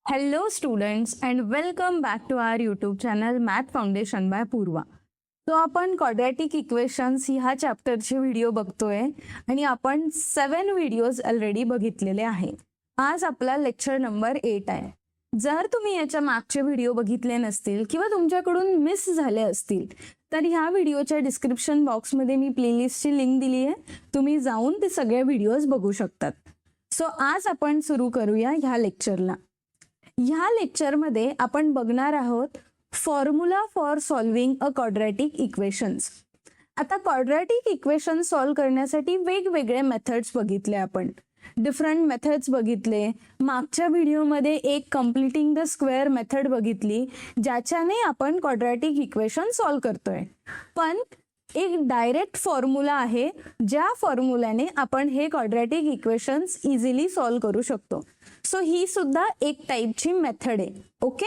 Hello, students, and welcome back to our YouTube channel Math Foundation by Purva. तो आपण quadratic equations ह्या चॅप्टरचे video बघतोय आणि आपण 7 व्हिडिओज ऑलरेडी बघितलेले आहे. आज आपला लेक्चर नंबर 8 आहे. जर तुम्ही याच्या मागचे व्हिडिओ बघितले नसतील किंवा तुमच्याकडून मिस झाले असतील तर ह्या व्हिडिओच्या डिस्क्रिप्शन बॉक्समध्ये मी प्लेलिस्टची लिंक दिली आहे. तुम्ही जाऊन ते सगळे व्हिडिओज बघू शकतात. सो आज आपण सुरू करूया ह्या लेक्चरला. ह्या लेक्चरमध्ये आपण बघणार आहोत formula for solving a quadratic equations. आता क्वाड्रॅटिक इक्वेशन सॉल्व्ह करण्यासाठी वेगवेगळे मेथड्स बघितले आपण. डिफरंट मेथड्स बघितले. मागच्या व्हिडिओमध्ये एक कम्प्लिटिंग द स्क्वेअर मेथड बघितली ज्याच्याने आपण क्वाड्रॅटिक इक्वेशन सॉल्व्ह करतोय. पण एक डायरेक्ट फॉर्म्युला आहे ज्या फॉर्म्युल्याने आपण हे क्वाड्रॅटिक इक्वेशन्स इझिली सॉल्व्ह करू शकतो. सो ही सुद्धा एक टाईपची मेथड आहे. ओके,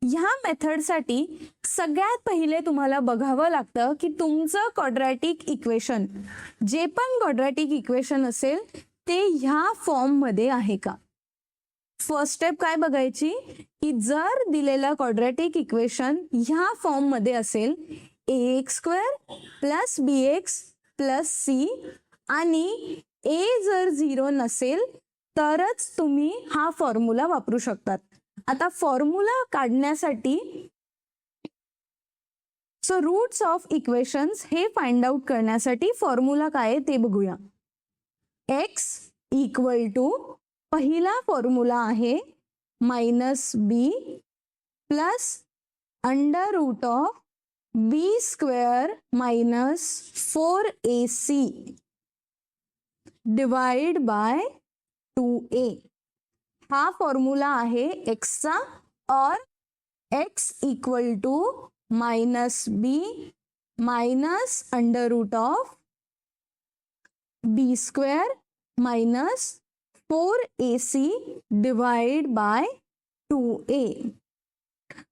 ह्या मेथडसाठी सगळ्यात पहिले तुम्हाला बघावं लागतं की तुमचं क्वाड्रॅटिक इक्वेशन, जे पण क्वाड्रॅटिक इक्वेशन असेल ते ह्या फॉर्ममध्ये आहे का. फर्स्ट स्टेप काय बघायची की जर दिलेलं क्वाड्रॅटिक इक्वेशन ह्या फॉर्ममध्ये असेल ax² + bx + c आणि a जर 0 नसेल तरच तुम्ही हा फॉर्म्युला वापरू शकतात. आता फॉर्म्युला काढण्यासाठी रूट्स ऑफ इक्वेशन्स हे फाइंड आउट करण्यासाठी फॉर्म्युला काय आहे ते बघूया. x = पहिला फॉर्म्युला आहे -b + √(b² - 4ac divide by 2a. हा फॉर्म्युला आहे x चा और x = -b - √(b² - 4ac divide by 2a.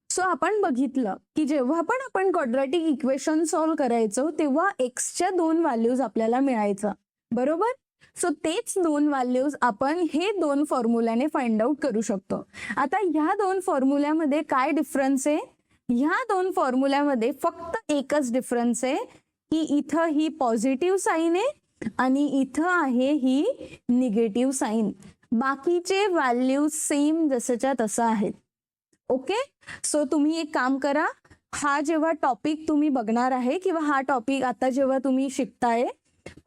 So आपण बघितलं की जेव्हा पण आपण क्वाड्रॅटिक इक्वेशन सॉल्व्ह करायचो तेव्हा एक्सच्या 2 व्हॅल्यूज आपल्याला मिळायचं, बरोबर. सो तेच 2 व्हॅल्यूज आपण हे 2 फॉर्म्युल्याने फाइंड आउट करू शकतो. आता ह्या 2 फॉर्म्युल्यामध्ये काय डिफरन्स आहे. ह्या 2 फॉर्म्युल्यामध्ये फक्त एकच डिफरन्स आहे की इथं ही पॉझिटिव्ह साईन आहे आणि इथं आहे ही निगेटिव्ह साईन. बाकीचे व्हॅल्यूज सेम जसंच्या तसं आहेत. ओके, सो तुम्ही एक काम करा, हा जेव्हा टॉपिक तुम्ही बघणार आहे किंवा हा टॉपिक आता जेव्हा तुम्ही शिकताय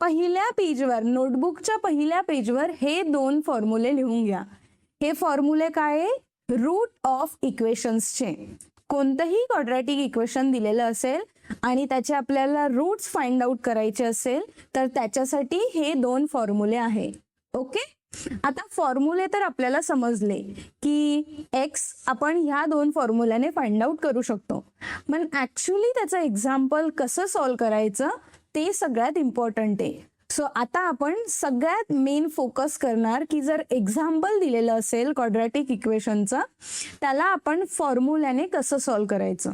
पहिल्या पेजवर, नोटबुकच्या पहिल्या पेजवर हे 2 फॉर्म्युले लिहून घ्या. हे फॉर्म्युले काय आहे, रूट ऑफ इक्वेशन्सचे. कोणतंही क्वाड्रॅटिक इक्वेशन दिलेलं असेल आणि त्याचे आपल्याला रूट्स फाइंड आउट करायचे असेल तर त्याच्यासाठी हे 2 फॉर्म्युले आहे. ओके, आता फॉर्म्युले तर आपल्याला समजले की x आपण ह्या 2 फॉर्म्युल्याने फाइंड आउट करू शकतो. पण ऍक्च्युली त्याचं एक्झाम्पल कसं सॉल्व्ह करायचं ते सगळ्यात इम्पॉर्टंट आहे. सो आता आपण सगळ्यात मेन फोकस करणार की जर एक्झाम्पल दिलेलं असेल क्वाड्रॅटिक इक्वेशनचं त्याला आपण फॉर्म्युल्याने कसं सॉल्व्ह करायचं.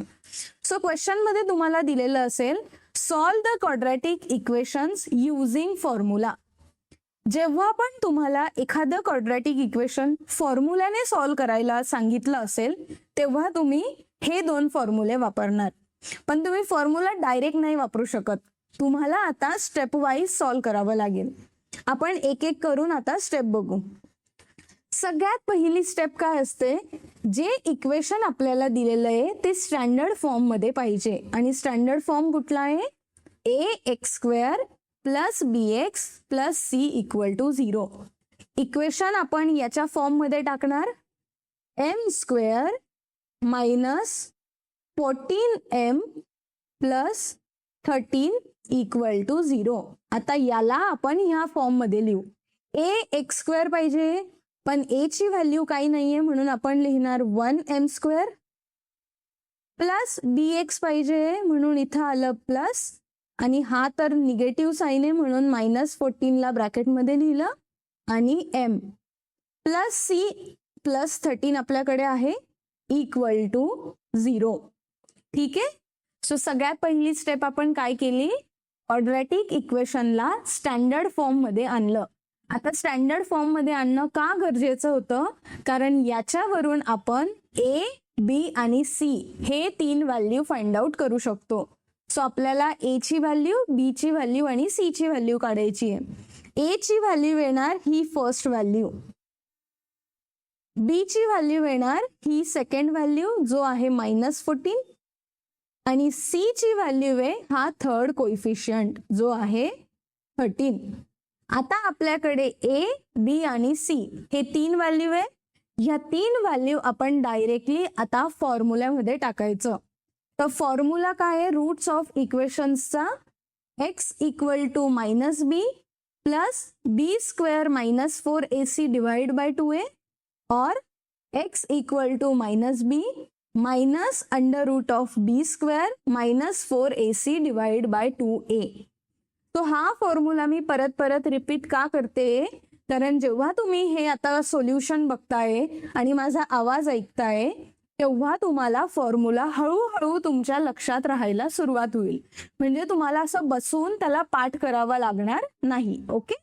सो क्वेश्चन मध्ये तुम्हाला दिलेलं असेल solve the quadratic equations using formula. जेव्हा पण तुम्हाला एखादं क्वाड्रॅटिक इक्वेशन फॉर्म्युल्याने सॉल्व्ह करायला सांगितलं असेल तेव्हा तुम्ही हे 2 फॉर्म्युले वापरणार. पण तुम्ही फॉर्म्युला डायरेक्ट नाही वापरू शकत. तुम्हाला आता स्टेप वाईज सॉल्व्ह करावं लागेल. आपण एक एक करून आता स्टेप बघू. सगळ्यात पहिली स्टेप काय असते, जे इक्वेशन आपल्याला दिलेलं आहे ते स्टँडर्ड फॉर्म मध्ये पाहिजे. आणि स्टँडर्ड फॉर्म कुठला आहे, ax² + bx + c = 0. इक्वेशन आपण याच्या फॉर्म मध्ये टाकणार m² - 14m + 13 = 0. आता याला आपण ह्या फॉर्म मध्ये लिहू. ax² पाहिजे पण a ची व्हॅल्यू काही नाहीये म्हणून आपण लिहिणार 1m² + bx पाहिजे म्हणून इथं आलं प्लस आणि हा तर निगेटिव्ह साईन आहे म्हणून -14 ला ब्रॅकेटमध्ये लिहिलं आणि m + c + 13 आपल्याकडे आहे = 0. ठीक आहे. सो सगळ्यात पहिली स्टेप आपण काय केली, क्वाड्रॅटिक इक्वेशनला स्टँडर्ड फॉर्म मध्ये आणलं आता स्टँडर्ड फॉर्म मध्ये आणणं का गरजेचं होतं, कारण याच्यावरून आपण ए, बी आणि सी हे 3 व्हॅल्यू फाइंड आउट करू शकतो. सो आपल्याला ए ची व्हॅल्यू, बी ची व्हॅल्यू आणि सी ची व्हॅल्यू काढायची आहे. ए ची व्हॅल्यू येणार ही फर्स्ट व्हॅल्यू, बी ची व्हॅल्यू येणार ही सेकंड व्हॅल्यू जो आहे -14 आणि सी ची व्हॅल्यू आहे हा थर्ड कोइफिशियंट जो आहे 13. आता आपल्याकडे ए, बी आणि सी हे 3 व्हॅल्यू आहे. ह्या 3 व्हॅल्यू आपण डायरेक्टली आता फॉर्म्युल्यामध्ये टाकायचं. तर फॉर्म्युला काय आहे रूट्स ऑफ इक्वेशन्सचा, x equal to -b plus b² - 4ac divide by 2a और x equal to -b minus under root of b² - 4ac divide by 2a. तो हा फॉर्म्युला मी परत रिपीट का करते, कारण जेव्हा तुम्ही हे आता सोल्युशन बघताय आणि माझा आवाज ऐकताय तेव्हा तुम्हाला फॉर्म्युला हळूहळू तुमच्या लक्षात राहायला सुरुवात होईल. म्हणजे तुम्हाला असं बसून त्याला पाठ करावा लागणार नाही. ओके,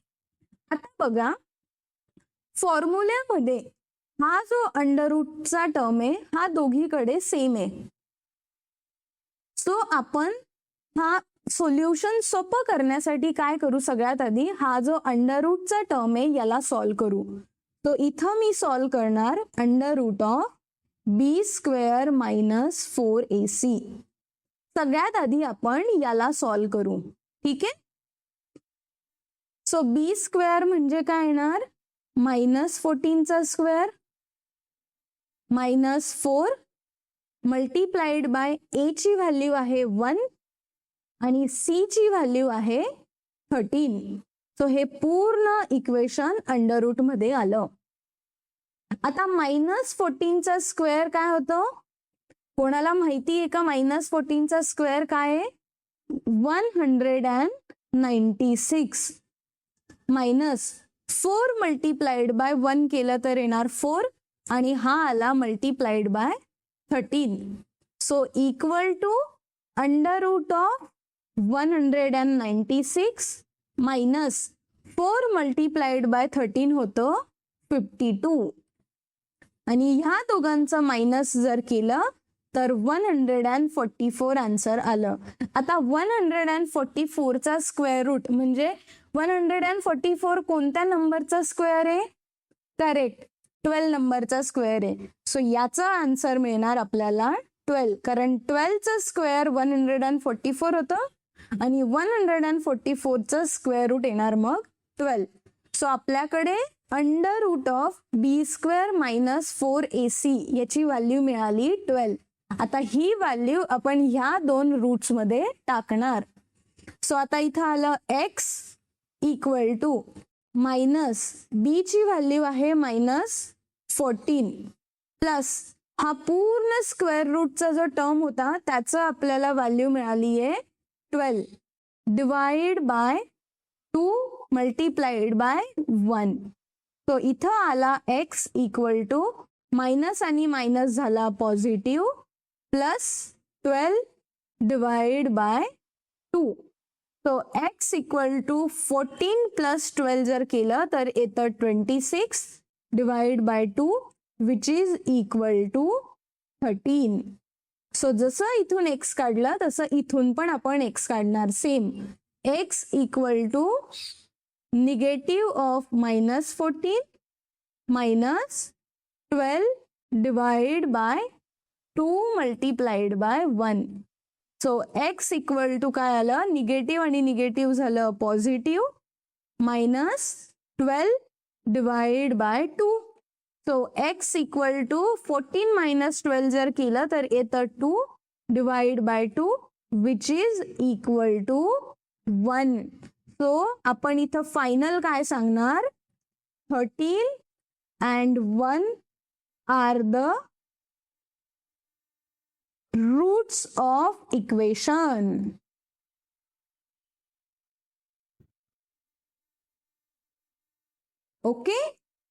आता बघा फॉर्म्युल्यामध्ये हा जो अंडर रूटचा टर्म आहे हा दोघीकडे सेम आहे. सो आपण हा सोल्युशन सोपं करण्यासाठी काय करू, सगळ्यात आधी हा जो अंडर रूटचा टर्म आहे याला सॉल्व करू. तो इथं मी सॉल्व करणार under root of b² - 4ac. सगळ्यात आधी आपण याला सॉल्व करू. ठीक आहे, सो b² म्हणजे काय येणार -14 चा स्क्वेअर -4 मल्टीप्लाइड बाय a ची व्हॅल्यू आहे 1 आणि c ची व्हॅल्यू आहे 13. सो हे पूर्ण इक्वेशन अंडर रूट मध्ये आलं. आता -14 चा स्क्वेअर काय होतं, कोणाला माहिती आहे का -14 चा स्क्वेअर काय आहे, 196 -4 मल्टीप्लाइड बाय 1 केलं तर येणार 4 आणि हा आला multiplied by 13. So equal to under root of 196 minus 4 multiplied by 13 होतं 52 आणि ह्या दोघांचं मायनस जर केलं तर 144 आन्सर आलं. आता 144 चा स्क्वेअर रूट म्हणजे 144 कोणत्या नंबरचा स्क्वेअर आहे, करेक्ट 12 नंबरचा स्क्वेअर आहे. सो याचा आन्सर मिळणार आपल्याला 12, कारण 12 चा स्क्वेअर 144 होतं आणि 144 चा स्क्वेअर रूट येणार मग 12. सो आपल्याकडे under root of b² - 4ac याची व्हॅल्यू मिळाली 12. आता ही व्हॅल्यू आपण ह्या दोन रूट्स मध्ये टाकणार. सो आता इथं आलं x इक्वल टू -b ची व्हॅल्यू आहे -14 प्लस हा पूर्ण स्क्वेअर रूटचा जो टर्म होता त्याचं आपल्याला व्हॅल्यू मिळाली आहे 12 डिवाइड बाय 2 मल्टीप्लाइड बाय 1. तो इथं आला x इक्वल टू मायनस आणि मायनस झाला पॉझिटिव्ह प्लस 12 डिवाइड बाय 2. तो x इक्वल टू 14 प्लस 12 जर केलं तर येतं 26 divide by 2 which is equal to 13. So जसं इथून x काढलं तसं इथून पण आपण x काढणार same. x equal to negative of -14 minus 12 divide by 2 multiplied by 1. So x equal to काय आलं, निगेटिव्ह आणि निगेटिव्ह झालं positive minus 12 divide by 2. So x equal to 14 minus 12 जर केलं तर येतं 2 divide by 2 which is equal to 1. So आपण इथं फायनल काय सांगणार, 13 and 1 are the roots of equation. Okay,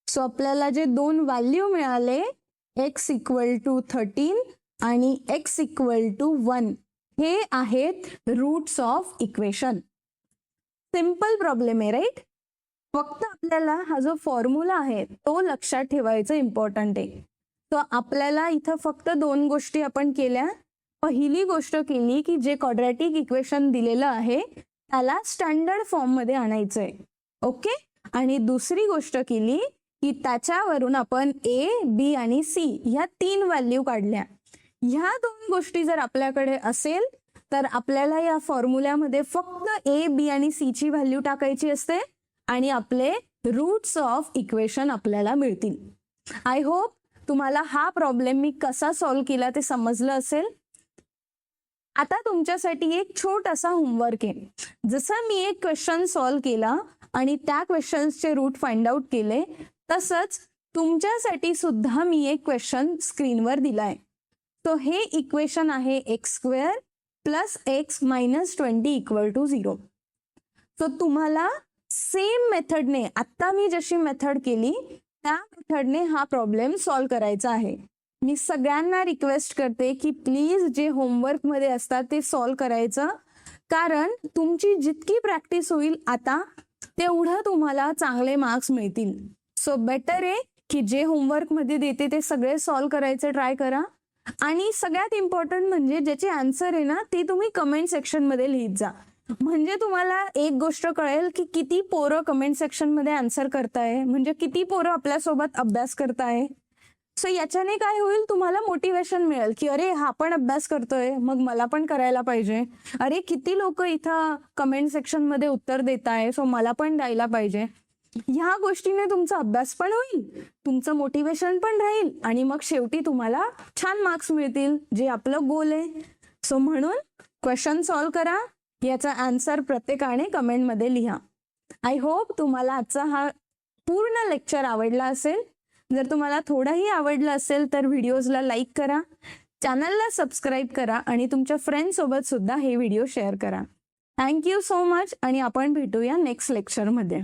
so आपल्याला जे दोन व्हॅल्यू मिळाले x इक्वल टू 13 आणि x इक्वल टू 1 हे आहेत roots of equation. Simple problem आहे राईट. फक्त आपल्याला हा जो फॉर्म्युला आहे तो लक्षात ठेवायचं इम्पॉर्टंट आहे. तर आपल्याला इथं फक्त 2 गोष्टी आपण केल्या. पहिली गोष्ट केली की जे क्वाड्रॅटिक इक्वेशन दिलेलं आहे त्याला स्टँडर्ड फॉर्म मध्ये आणायचंय. ओके. आणि दुसरी गोष्ट केली की त्याच्यावरून आपण ए, बी आणि सी ह्या 3 व्हॅल्यू काढल्या. ह्या 2 गोष्टी जर आपल्याकडे असेल तर आपल्याला या फॉर्म्युल्यामध्ये फक्त ए, बी आणि सी ची व्हॅल्यू टाकायची असते आणि आपले रूट्स ऑफ इक्वेशन आपल्याला मिळतील. आय होप तुम्हाला हा प्रॉब्लेम मी कसा सॉल्व्ह केला ते समजलं असेल. आता तुमच्यासाठी एक छोटासा होमवर्क आहे. जसं मी एक क्वेश्चन सॉल्व्ह केला आणि त्या क्वेश्चन्सचे रूट फाइंड आउट केले, तसंच तुमच्यासाठी सुद्धा मी एक क्वेश्चन स्क्रीनवर दिलाय. तो हे इक्वेशन आहे x² plus x minus 20 equal to 0. तो तुम्हाला सेम मेथडने, आता मी जशी मेथड केली त्या मेथडने हा प्रॉब्लेम सॉल्व्ह करायचा आहे. मी सगळ्यांना रिक्वेस्ट करते की प्लीज जे होमवर्क मध्ये असतात ते सॉल्व्ह करायचं, कारण तुमची जितकी प्रॅक्टिस होईल आता तेवढं तुम्हाला चांगले मार्क्स मिळतील. सो बेटर आहे की जे होमवर्क मध्ये देते ते सगळे सॉल्व्ह करायचं ट्राय करा. आणि सगळ्यात इम्पॉर्टंट म्हणजे ज्याचे आन्सर आहे ना ते तुम्ही कमेंट सेक्शन मध्ये लिहित जा. म्हणजे तुम्हाला एक गोष्ट कळेल की किती पोरं कमेंट सेक्शन मध्ये आन्सर करताय, म्हणजे किती पोरं आपल्यासोबत अभ्यास करताय. सो याच्याने काय होईल, तुम्हाला मोटिवेशन मिळेल की अरे हा पण अभ्यास करतोय मग मला पण करायला पाहिजे. अरे किती लोक इथं कमेंट सेक्शन मध्ये उत्तर देत आहे, सो मला पण द्यायला पाहिजे. ह्या गोष्टीने तुमचा अभ्यास पण होईल, तुमचं मोटिवेशन पण राहील आणि मग शेवटी तुम्हाला छान मार्क्स मिळतील, जे आपलं गोल आहे. सो म्हणून क्वेश्चन सॉल्व्ह करा, याचा आन्सर प्रत्येकाने कमेंटमध्ये लिहा. आय होप तुम्हाला आजचा हा पूर्ण लेक्चर आवडला असेल. जर तुम्हाला थोडंही आवडलं असेल तर व्हिडिओजला लाईक करा, चॅनलला सबस्क्राईब करा आणि तुमच्या फ्रेंड सोबत सुद्धा हे व्हिडिओ शेअर करा. थँक्यू सो मच आणि आपण भेटूया नेक्स्ट लेक्चरमध्ये.